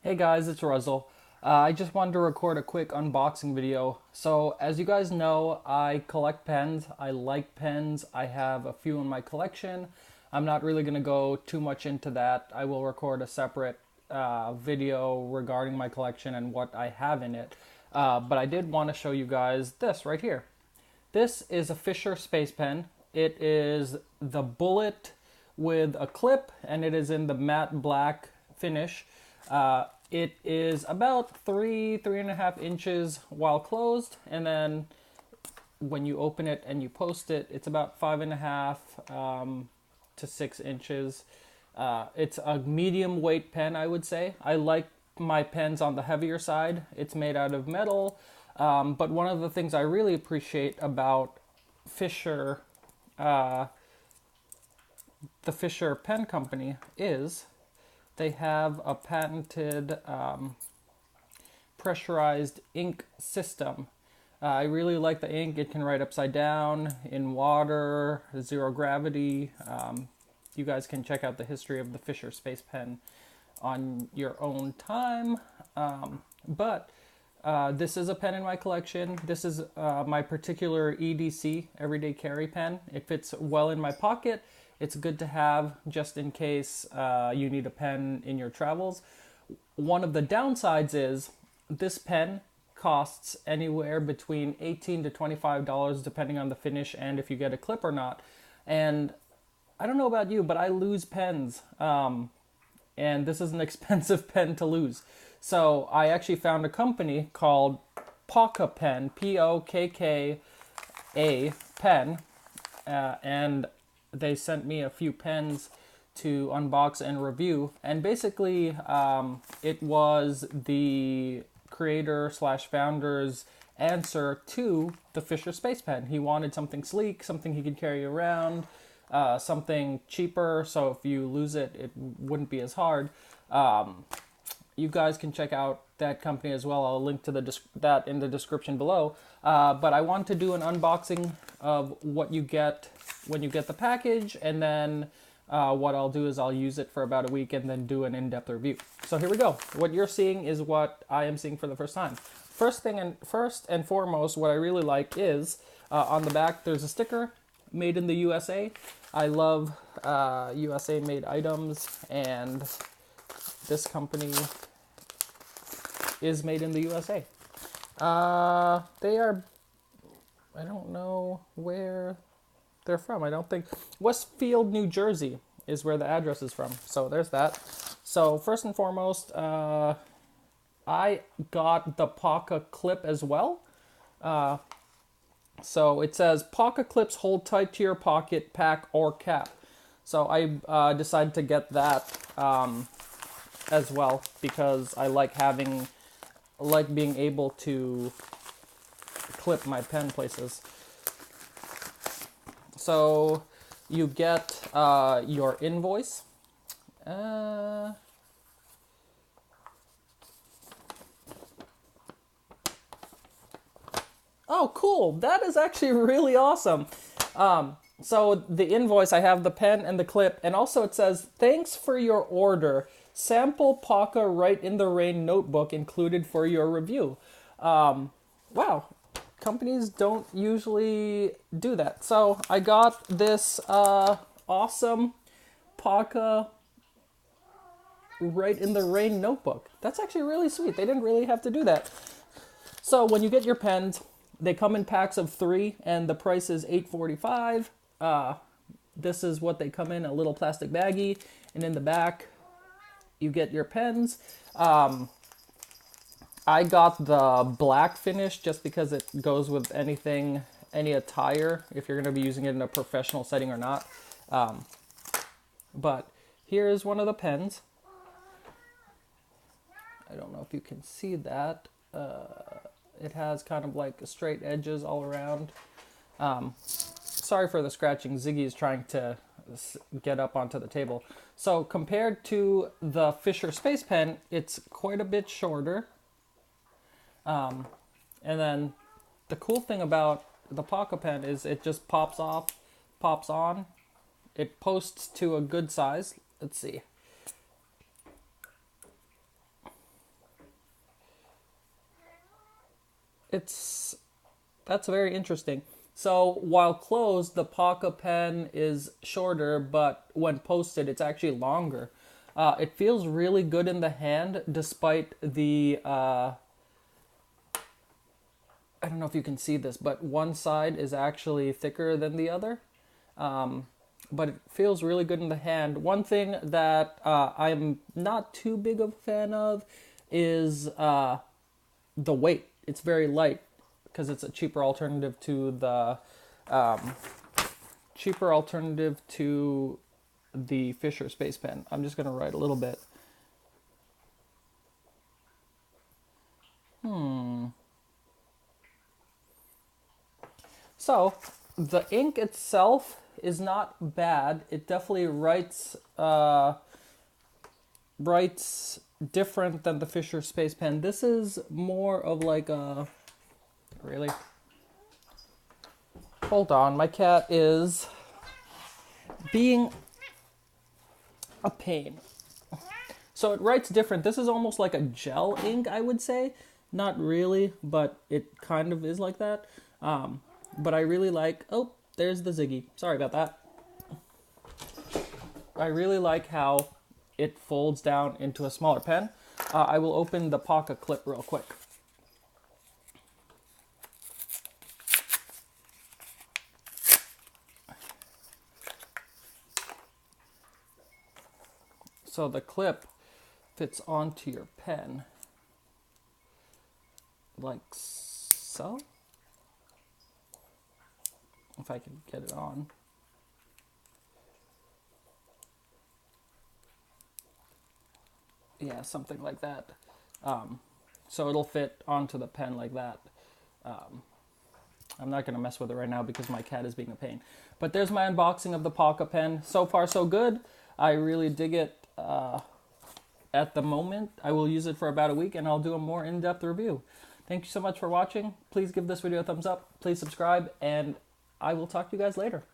Hey guys, it's Russell. I just wanted to record a quick unboxing video. So, as you guys know, I collect pens. I like pens. I have a few in my collection. I'm not really going to go too much into that. I will record a separate video regarding my collection and what I have in it. But I did want to show you guys this right here. This is a Fisher Space Pen. It is the bullet with a clip, and it is in the matte black finish. It is about 3.5 inches while closed, and then when you open it and you post it, it's about 5.5 to 6 inches. It's a medium weight pen, I would say. I like my pens on the heavier side. It's made out of metal, but one of the things I really appreciate about Fisher, the Fisher Pen Company, is they have a patented pressurized ink system. I really like the ink. It can write upside down, in water, zero gravity. You guys can check out the history of the Fisher Space Pen on your own time. But this is a pen in my collection. This is my particular EDC, everyday carry pen. It fits well in my pocket. It's good to have just in case you need a pen in your travels. One of the downsides is this pen costs anywhere between $18 to $25 depending on the finish and if you get a clip or not. And I don't know about you, but I lose pens. And this is an expensive pen to lose. So I actually found a company called Pokka Pen, Pokka Pen, and they sent me a few pens to unbox and review. And basically, it was the creator slash founder's answer to the Fisher Space Pen. He wanted something sleek, something he could carry around, something cheaper, so if you lose it, it wouldn't be as hard. You guys can check out that company as well. I'll link to that in the description below. But I want to do an unboxing of what you get when you get the package, and then what I'll do is I'll use it for about a week and then do an in-depth review. So here we go. What you're seeing is what I am seeing for the first time. First and foremost, what I really like is on the back there's a sticker, made in the USA. I love USA made items, and this company is made in the USA. They are, I don't know where they're from. I don't think, Westfield, New Jersey is where the address is from. So there's that. So first and foremost, I got the Pokka clip as well. So it says Pokka clips hold tight to your pocket, pack, or cap. So I decided to get that as well because I like being able to clip my pen places. So you get your invoice. Oh, cool. That is actually really awesome. So the invoice, I have the pen and the clip, and also it says, thanks for your order. Sample Pokka Write in the Rain notebook included for your review. Wow. Companies don't usually do that. So I got this awesome Pokka Write in the Rain notebook. That's actually really sweet. They didn't really have to do that. So when you get your pens, they come in packs of 3, and the price is $8.45. This is what they come in, a little plastic baggie, and in the back, you get your pens. I got the black finish just because it goes with any attire, if you're going to be using it in a professional setting or not. But here's one of the pens. I don't know if you can see that. It has kind of like straight edges all around. Sorry for the scratching. Ziggy is trying to get up onto the table. So compared to the Fisher Space Pen, it's quite a bit shorter. And then the cool thing about the Pokka Pen is it just pops off, pops on. It posts to a good size. Let's see. That's very interesting. So while closed, the Pokka Pen is shorter, but when posted, it's actually longer. It feels really good in the hand, despite the I don't know if you can see this, but one side is actually thicker than the other. But it feels really good in the hand. One thing that I'm not too big of a fan of is the weight. It's very light because it's a cheaper alternative to the Fisher Space Pen. I'm just gonna write a little bit. So the ink itself is not bad. It definitely writes different than the Fisher Space Pen. This is more of like a really. Hold on, my cat is being a pain. So it writes different. This is almost like a gel ink, I would say. Not really, but it kind of is like that. But I really like, oh, there's the Ziggy. Sorry about that. I really like how it folds down into a smaller pen. I will open the Pokka clip real quick. So the clip fits onto your pen like so. If I can get it on. Yeah, something like that. So it'll fit onto the pen like that. I'm not going to mess with it right now because my cat is being a pain. But there's my unboxing of the Pokka Pen. So far, so good. I really dig it at the moment. I will use it for about a week and I'll do a more in-depth review. Thank you so much for watching. Please give this video a thumbs up. Please subscribe and I will talk to you guys later.